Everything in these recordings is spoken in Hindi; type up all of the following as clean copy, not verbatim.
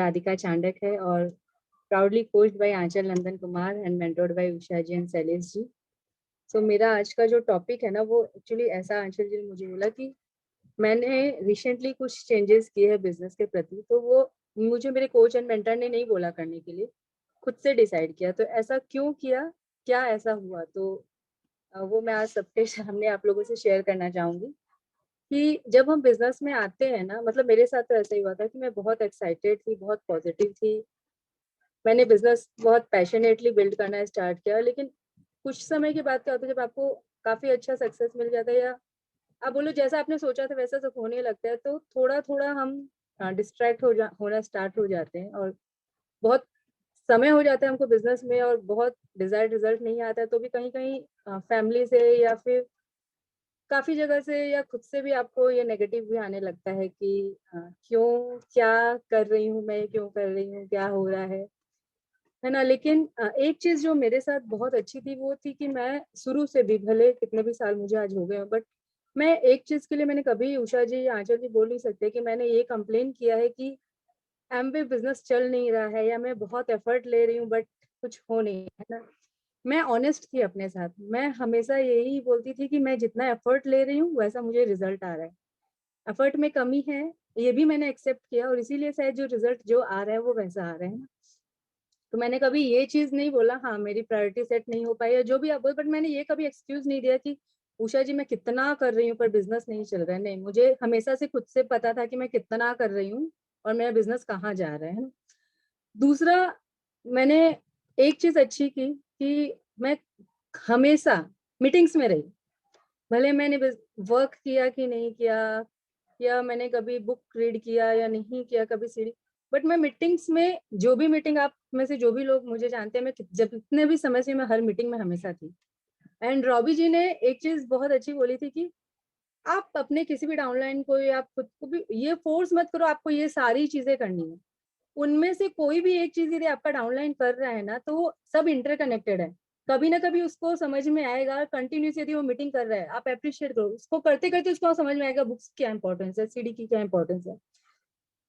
राधिका चांडक है और proudly coached by Anchal Nandan Kumar and mentored by Usha ji and Shailesh ji. So मेरा आज का जो टॉपिक है ना, वो एक्चुअली ऐसा आंचल जी ने मुझे बोला कि मैंने रिसेंटली कुछ चेंजेस किए हैं बिजनेस के प्रति, तो वो मुझे मेरे कोच एंड मेंटर ने नहीं बोला करने के लिए, खुद से डिसाइड किया। तो ऐसा क्यों किया, क्या ऐसा हुआ, तो वो मैं आज सबके सामने आप लोगों से शेयर करना चाहूंगी कि जब हम बिजनेस में आते हैं ना, मतलब मेरे साथ तो ऐसा ही हुआ था कि मैं बहुत एक्साइटेड थी, बहुत पॉजिटिव थी। मैंने बिजनेस बहुत पैशनेटली बिल्ड करना स्टार्ट किया, लेकिन कुछ समय के बाद क्या होता है, जब आपको काफी अच्छा सक्सेस मिल जाता है या आप बोलो जैसा आपने सोचा था वैसा सब होने लगता है, तो थोड़ा थोड़ा हम डिस्ट्रैक्ट होना स्टार्ट हो जाते हैं और बहुत समय हो जाता है हमको बिजनेस में और बहुत डिजायर्ड रिजल्ट नहीं आता है, तो भी कहीं कहीं फैमिली से या फिर काफी जगह से या खुद से भी आपको ये नेगेटिव भी आने लगता है कि क्यों, क्या कर रही हूँ मैं, क्यों कर रही हूँ, क्या हो रहा है ना। लेकिन एक चीज जो मेरे साथ बहुत अच्छी थी वो थी कि मैं शुरू से भी, भले कितने भी साल मुझे आज हो गए, बट मैं एक चीज के लिए मैंने कभी उषा जी या आंचल जी बोल नहीं सकते कि मैंने ये कंप्लेन किया है कि एमवे बिजनेस चल नहीं रहा है या मैं बहुत एफर्ट ले रही हूँ बट कुछ हो नहीं है ना। मैं ऑनेस्ट थी अपने साथ, मैं हमेशा यही बोलती थी कि मैं जितना एफर्ट ले रही हूँ वैसा मुझे रिजल्ट आ रहा है, एफर्ट में कमी है ये भी मैंने एक्सेप्ट किया और इसीलिए शायद जो रिजल्ट जो आ रहा है वो वैसा आ रहा है ना। तो मैंने कभी ये चीज नहीं बोला हाँ मेरी प्रायोरिटी सेट नहीं हो पाई है जो भी आप बोल, बट मैंने ये कभी एक्सक्यूज नहीं दिया कि उषा जी मैं कितना कर रही हूँ पर बिजनेस नहीं चल रहा है। नहीं, मुझे हमेशा से खुद से पता था कि मैं कितना कर रही हूँ और मेरा बिजनेस कहाँ जा रहा है ना। दूसरा, मैंने एक चीज अच्छी की कि मैं हमेशा मीटिंग्स में रही, भले मैंने वर्क किया कि नहीं किया या मैंने कभी बुक रीड किया या नहीं किया कभी सीढ़ी, बट मैं मीटिंग्स में, जो भी मीटिंग आप में से जो भी लोग मुझे जानते हैं, मैं जब इतने भी समय से मैं हर मीटिंग में हमेशा थी। एंड रॉबी जी ने एक चीज बहुत अच्छी बोली थी कि आप अपने किसी भी डाउनलाइन को या आप खुद को भी ये फोर्स मत करो आपको ये सारी चीजें करनी है। उनमें से कोई भी एक चीज यदि आपका डाउनलाइन कर रहा है ना, तो वो सब इंटरकनेक्टेड है। कभी ना कभी उसको समझ में आएगा, कंटिन्यूस यदि वो मीटिंग कर रहा है आप अप्रिशिएट करो उसको, करते करते उसको समझ में आएगा बुक्स की क्या इंपॉर्टेंस है, सीडी की क्या इंपॉर्टेंस है।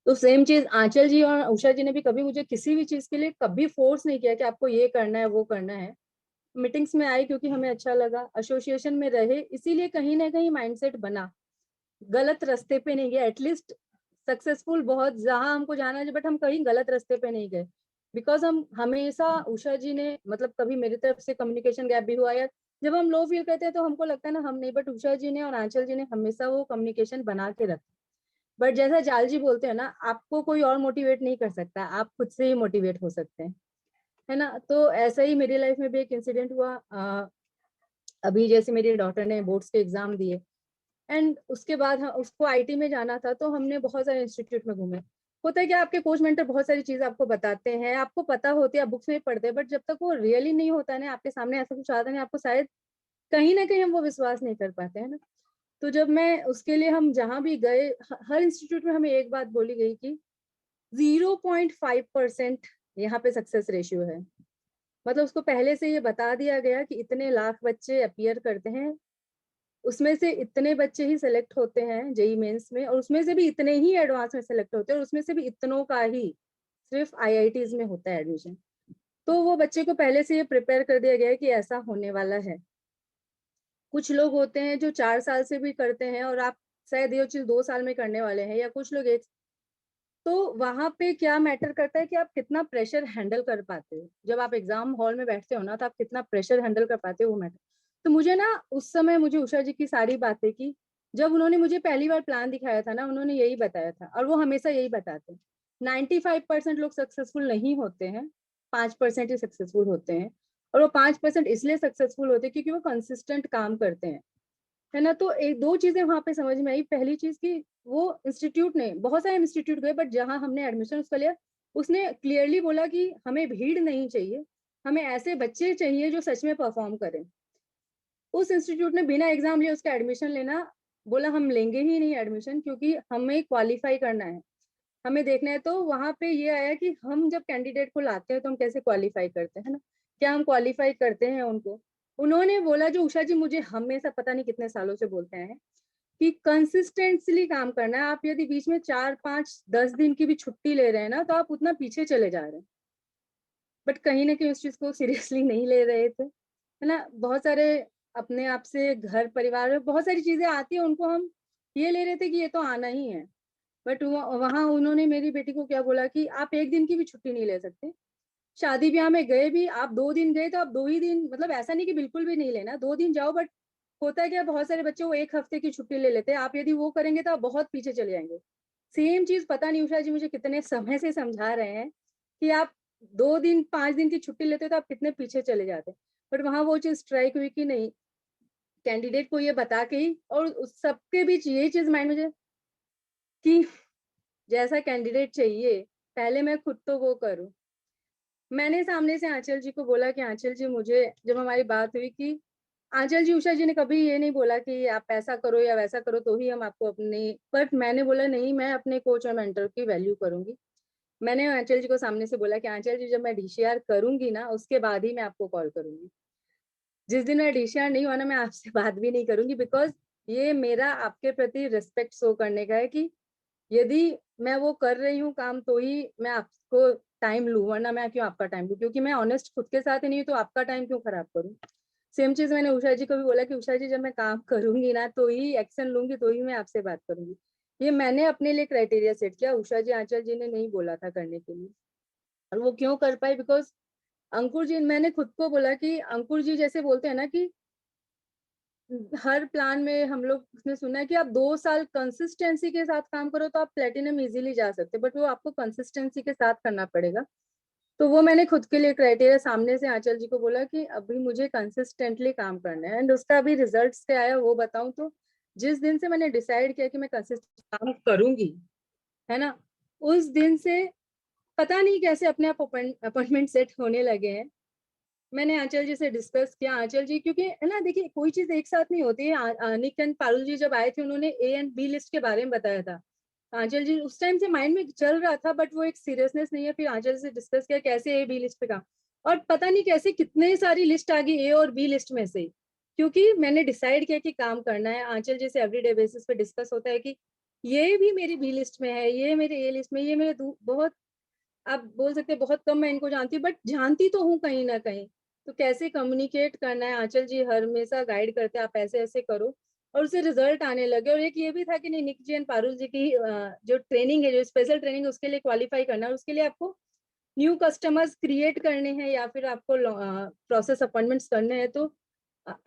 तो सेम चीज आंचल जी और उषा जी ने भी कभी मुझे किसी भी चीज के लिए कभी फोर्स नहीं किया कि आपको ये करना है वो करना है। मीटिंग्स में आए क्योंकि हमें अच्छा लगा, एसोसिएशन में रहे इसीलिए कहीं ना कहीं माइंडसेट बना, गलत रास्ते पे नहीं गए। एटलीस्ट सक्सेसफुल बहुत जहां हमको जाना है, बट हम कहीं गलत रास्ते पे नहीं गए। बिकॉज हम हमेशा, उषा जी ने मतलब कभी मेरी तरफ से कम्युनिकेशन गैप भी हुआ या जब हम लो फील करते हैं तो हमको लगता है ना हम नहीं, बट उषा जी ने और आंचल जी ने हमेशा वो कम्युनिकेशन बना के रखा। बट जैसा जाल जी बोलते हैं ना, आपको कोई और मोटिवेट नहीं कर सकता, आप खुद से ही मोटिवेट हो सकते हैं, है ना। तो ऐसा ही मेरी लाइफ में भी एक इंसिडेंट हुआ। अभी जैसे मेरी डॉटर ने बोर्ड्स के एग्जाम दिए एंड उसके बाद उसको आईटी में जाना था, तो हमने बहुत सारे इंस्टीट्यूट में घूमे। होता है कि आपके कोच मेंटर बहुत सारी चीजें आपको बताते हैं, आपको पता होती है, आप बुक्स में पढ़ते हैं, बट जब तक वो रियली नहीं होता है ना आपके सामने, ऐसा कुछ आता नहीं आपको, शायद कहीं ना कहीं हम वो विश्वास नहीं कर पाते हैं ना। तो जब मैं उसके लिए, हम जहाँ भी गए, हर इंस्टीट्यूट में हमें एक बात बोली गई कि 0.5% यहाँ पे सक्सेस रेशियो है। मतलब उसको पहले से ये बता दिया गया कि इतने लाख बच्चे अपीयर करते हैं, उसमें से इतने बच्चे ही सिलेक्ट होते हैं जेई मेंस में, और उसमें से भी इतने ही एडवांस में सिलेक्ट होते हैं, और उसमें से भी इतनों का ही सिर्फ आईआईटीज में होता है एडमिशन। तो वो बच्चे को पहले से ये प्रिपेयर कर दिया गया है कि ऐसा होने वाला है। कुछ लोग होते हैं जो 4 साल से भी करते हैं और आप शायद ये चीज 2 साल में करने वाले हैं, या कुछ लोग एक। तो वहां पे क्या मैटर करता है कि आप कितना प्रेशर हैंडल कर पाते हो, जब आप एग्जाम हॉल में बैठते हो ना, तो आप कितना प्रेशर हैंडल कर पाते हो वो मैटर। तो मुझे ना उस समय मुझे उषा जी की सारी बातें की, जब उन्होंने मुझे पहली बार प्लान दिखाया था ना, उन्होंने यही बताया था और वो हमेशा यही बताते हैं। 95% लोग सक्सेसफुल नहीं होते हैं, 5% ही सक्सेसफुल होते हैं। और वो 5% इसलिए सक्सेसफुल होते हैं क्योंकि वो कंसिस्टेंट काम करते हैं, है ना। तो एक दो चीजें वहां पे समझ में आई। पहली चीज की, वो इंस्टीट्यूट ने, बहुत सारे इंस्टीट्यूट गए बट जहां हमने एडमिशन उसका लिया, उसने क्लियरली बोला कि हमें भीड़ नहीं चाहिए, हमें ऐसे बच्चे चाहिए जो सच में परफॉर्म करें। उस इंस्टीट्यूट ने बिना एग्जाम लिए उसका एडमिशन लेना, बोला हम लेंगे ही नहीं एडमिशन क्योंकि हमें क्वालिफाई करना है, हमें देखना है। तो वहां पे ये आया कि हम जब कैंडिडेट को लाते हैं तो हम कैसे क्वालिफाई करते हैं ना, क्या हम क्वालिफाई करते हैं उनको। उन्होंने बोला, जो उषा जी मुझे हमेशा पता नहीं कितने सालों से बोलते हैं कि कंसिस्टेंटली काम करना है। आप यदि बीच में 4, 5, 10 दिन की भी छुट्टी ले रहे हैं ना, तो आप उतना पीछे चले जा रहे हैं। बट कहीं न कहीं उस चीज़ को सीरियसली नहीं ले रहे थे, है ना? बहुत सारे अपने आप से घर परिवार में बहुत सारी चीज़ें आती हैं, उनको हम ये ले रहे थे कि ये तो आना ही है। बट वहाँ उन्होंने मेरी बेटी को क्या बोला कि आप 1 दिन की भी छुट्टी नहीं ले सकते। शादी-ब्याह में गए भी, आप 2 दिन गए तो आप 2 ही दिन, मतलब ऐसा नहीं कि बिल्कुल भी नहीं लेना, 2 दिन जाओ, बट होता है क्या, बहुत सारे बच्चे वो 1 हफ्ते की छुट्टी ले लेते हैं। आप यदि वो करेंगे तो आप बहुत पीछे चले जाएँगे। सेम चीज़ पता नहीं उषा जी मुझे कितने समय से समझा रहे हैं कि आप 2 दिन, 5 दिन की छुट्टी लेते हो तो आप कितने पीछे चले जाते हैं। बट वहाँ वो चीज़ स्ट्राइक हुई कि नहीं, कैंडिडेट को ये बता के ही, और उस सबके बीच ये चीज़ माइंड में कि जैसा कैंडिडेट चाहिए, पहले मैं खुद तो वो करूँ। मैंने सामने से आंचल जी को बोला कि आंचल जी, मुझे जब हमारी बात हुई कि आंचल जी, उषा जी ने कभी ये नहीं बोला कि आप ऐसा करो या वैसा करो तो ही हम आपको अपने, बट मैंने बोला नहीं, मैं अपने कोच और मेंटर की वैल्यू करूँगी। मैंने आंचल जी को सामने से बोला कि आंचल जी, जब मैं डीसीआर करूँगी ना, उसके बाद ही मैं आपको कॉल करूँगी। जिस दिन मैं डीसीआर नहीं हुआ ना, मैं आपसे बात भी नहीं करूँगी, बिकॉज़ ये मेरा आपके प्रति रिस्पेक्ट शो करने का है कि यदि मैं वो कर रही हूँ काम, तो ही मैं आपको टाइम लूँ, वरना मैं क्यों आपका टाइम लूँ? क्योंकि मैं ऑनेस्ट खुद के साथ ही नहीं हूँ, तो आपका टाइम क्यों खराब करूँ? सेम चीज़ मैंने उषा जी को भी बोला कि उषा जी, जब मैं काम करूँगी ना, तो ही एक्शन लूँगी, तो ही मैं आपसे बात करूँगी। ये मैंने अपने लिए क्राइटेरिया सेट किया, उषा जी, आंचल जी ने नहीं बोला था करने के लिए। और वो क्यों कर पाई? बिकॉज़ अंकुर जी, मैंने खुद को बोला कि अंकुर जी जैसे बोलते हैं ना कि हर प्लान में हम लोग ने सुना है कि आप 2 साल कंसिस्टेंसी के साथ काम करो तो आप प्लैटिनम इज़िली जा सकते हैं, बट वो आपको कंसिस्टेंसी के साथ करना पड़ेगा। तो वो मैंने खुद के लिए क्राइटेरिया सामने से आंचल जी को बोला कि अभी मुझे कंसिस्टेंटली काम करना है, एंड उसका अभी रिजल्ट्स क्या आया वो बताऊँ तो, जिस दिन से मैंने डिसाइड किया कि मैं कंसिस्टेंट काम करूँगी, है ना? उस दिन से पता नहीं कैसे अपने आप अपॉइंटमेंट सेट होने लगे हैं। मैंने आंचल जी से डिस्कस किया, आंचल जी, क्योंकि है ना, देखिए कोई चीज़ एक साथ नहीं होती है। निक एंड पारुल जी जब आए थे, उन्होंने ए एंड बी लिस्ट के बारे में बताया था। आंचल जी उस टाइम से माइंड में चल रहा था, बट वो एक सीरियसनेस नहीं है। फिर आंचल से डिस्कस किया कैसे ए बी लिस्ट पे काम, और पता नहीं कैसे कितने सारी लिस्ट आ गई ए और बी लिस्ट में से। क्योंकि मैंने डिसाइड किया कि काम करना है। आंचल जी से एवरीडे बेसिस पे डिस्कस होता है कि ये भी मेरी बी लिस्ट में है, ये मेरे ए लिस्ट में, ये मेरे बहुत, आप बोल सकते हैं बहुत कम मैं इनको जानती हूँ, बट जानती तो हूँ कहीं न कहीं। तो कैसे कम्युनिकेट करना है, आंचल जी हर हमेशा गाइड करते हैं, आप ऐसे-ऐसे करो, और उससे रिजल्ट आने लगे। और एक ये भी था कि नहीं, निक जी एंड पारुल जी की जो ट्रेनिंग है, जो स्पेशल ट्रेनिंग है, उसके लिए क्वालीफाई करना है, और उसके लिए आपको न्यू कस्टमर्स क्रिएट करने हैं या फिर आपको प्रोसेस अपॉइंटमेंट्स करने हैं। तो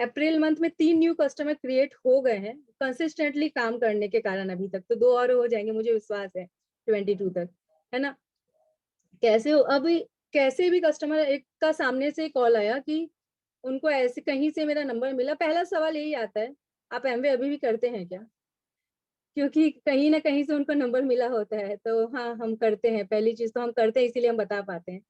अप्रैल मंथ में 3 न्यू कस्टमर क्रिएट हो गए हैं, कंसिस्टेंटली काम करने के कारण अभी तक। तो 2 और हो जाएँगे, मुझे विश्वास है 22 तक, है ना? कैसे हो अभी, कैसे भी कस्टमर एक का सामने से कॉल आया कि उनको ऐसे कहीं से मेरा नंबर मिला। पहला सवाल यही आता है, आप एमवे अभी भी करते हैं क्या? क्योंकि कहीं न कहीं से उनको नंबर मिला होता है, तो हाँ, हम करते हैं। पहली चीज़ तो हम करते हैं, इसीलिए हम बता पाते हैं।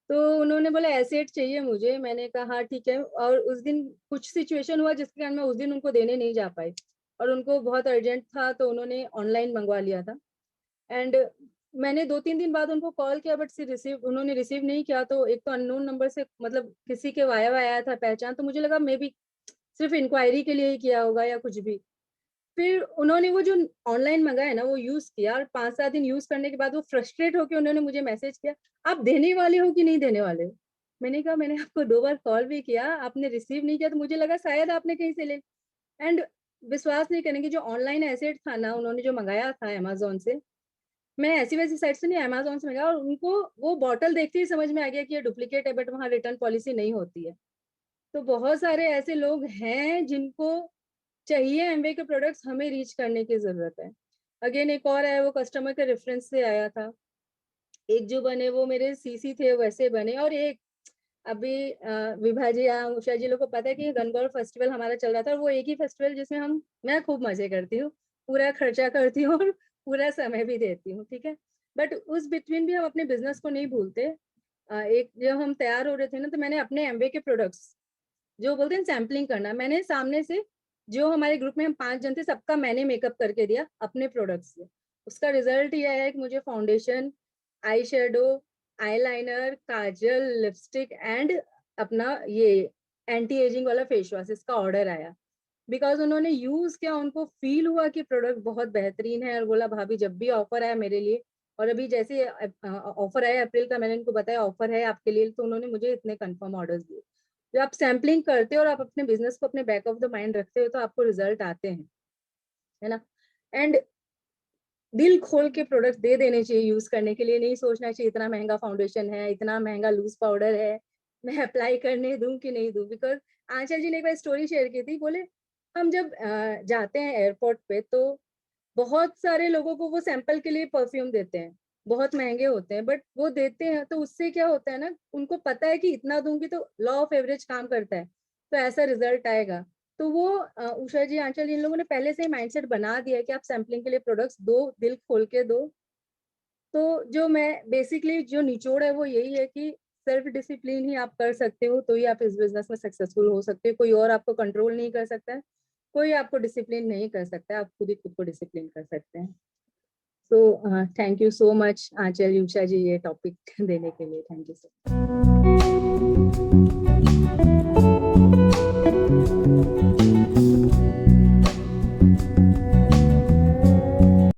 तो उन्होंने बोला एसेट चाहिए मुझे, मैंने कहा हाँ ठीक है, और उस दिन कुछ सिचुएशन हुआ जिसके कारण मैं उस दिन उनको देने नहीं जा पाई, और उनको बहुत अर्जेंट था, तो उन्होंने ऑनलाइन मँगवा लिया था। एंड मैंने 2-3 दिन बाद उनको कॉल किया, बट उन्होंने रिसीव नहीं किया। तो एक तो अननोन नंबर से, मतलब किसी के वाया आया था पहचान, तो मुझे लगा मे बी सिर्फ इंक्वायरी के लिए ही किया होगा या कुछ भी। फिर उन्होंने वो जो ऑनलाइन मंगाया ना, वो यूज़ किया, और 5-7 दिन यूज़ करने के बाद वो फ्रस्ट्रेट होके उन्होंने मुझे मैसेज किया, "आप देने वाले हो कि नहीं देने वाले हो?" मैंने कहा, "मैंने आपको 2 बार कॉल भी किया, आपने रिसीव नहीं किया, तो मुझे लगा शायद आपने कहीं से ले।" एंड विश्वास नहीं करेंगे, जो ऑनलाइन एसेट था ना, उन्होंने जो मंगाया था अमेज़न से, मैं ऐसी-वैसी साइट से नहीं, अमेज़न से मँगाया, और उनको वो बॉटल देखते ही समझ में आ गया कि ये डुप्लीकेट है, बट वहाँ रिटर्न पॉलिसी नहीं होती है। तो बहुत सारे ऐसे लोग हैं जिनको चाहिए एमवे के प्रोडक्ट्स, हमें रीच करने की ज़रूरत है। अगेन एक और है, वो कस्टमर के रेफरेंस से आया था। एक जो बने वो मेरे सीसी थे वैसे बने, और एक अभी विभा जी या उषा जी लोग को पता है कि गणगौर फेस्टिवल हमारा चल रहा था, और वो एक ही फेस्टिवल जिसमें मैं खूब मज़े करती हूँ, पूरा खर्चा करती हूँ और पूरा समय भी देती हूँ, ठीक है? बट उस बिटवीन भी हम अपने बिज़नेस को नहीं भूलते। एक जब हम तैयार हो रहे थे ना, तो मैंने अपने एमवे के प्रोडक्ट्स, जो बोलते हैं सैंपलिंग करना, मैंने सामने से, जो हमारे ग्रुप में हम 5 जन थे, सबका मैंने मेकअप करके दिया अपने प्रोडक्ट्स से। उसका रिज़ल्ट ये है कि मुझे foundation, eye shadow, eyeliner, Kajal, lipstick and अपना ये एंटी एजिंग वाला फेस वॉश, इसका ऑर्डर आया। बिकॉज उन्होंने यूज किया, उनको फील हुआ कि प्रोडक्ट बहुत बेहतरीन है, और बोला भाभी जब भी ऑफर आया मेरे लिए, और अभी जैसे ऑफर आया अप्रैल का, मैंने उनको बताया ऑफर है आपके लिए, तो उन्होंने मुझे इतने कंफर्म ऑर्डर्स दिए। जब आप सैम्पलिंग करते हो और आप अपने बिजनेस को अपने बैक ऑफ द माइंड रखते हो तो आपको रिजल्ट आते हैं, है ना। एंड दिल खोल के प्रोडक्ट दे देने चाहिए यूज करने के लिए, नहीं सोचना चाहिए इतना महंगा फाउंडेशन है, इतना महंगा लूज पाउडर है, मैं अप्लाई करने दूं कि नहीं दूं। बिकॉज आंचल जी ने एक बार स्टोरी शेयर की थी, बोले हम जब जाते हैं एयरपोर्ट पे तो बहुत सारे लोगों को वो सैंपल के लिए परफ्यूम देते हैं, बहुत महंगे होते हैं, बट वो देते हैं तो उससे क्या होता है ना, उनको पता है कि इतना दूंगी तो लॉ ऑफ एवरेज काम करता है, तो ऐसा रिजल्ट आएगा। तो वो उषा जी, आंचल जी, इन लोगों ने पहले से ही माइंडसेट बना दिया है कि आप सैम्पलिंग के लिए प्रोडक्ट्स दो, दिल खोल के दो। तो जो मैं बेसिकली जो निचोड़ है वो यही है कि सेल्फ डिसिप्लिन ही आप कर सकते हो तो ही आप इस बिजनेस में सक्सेसफुल हो सकते हो। कोई और आपको कंट्रोल नहीं कर सकता है, कोई आपको डिसिप्लिन नहीं कर सकता है, आप खुद ही खुद को डिसिप्लिन कर सकते हैं। So thank you so much Anchal, Usha ji, ये टॉपिक देने के लिए, थैंक यू सो मच।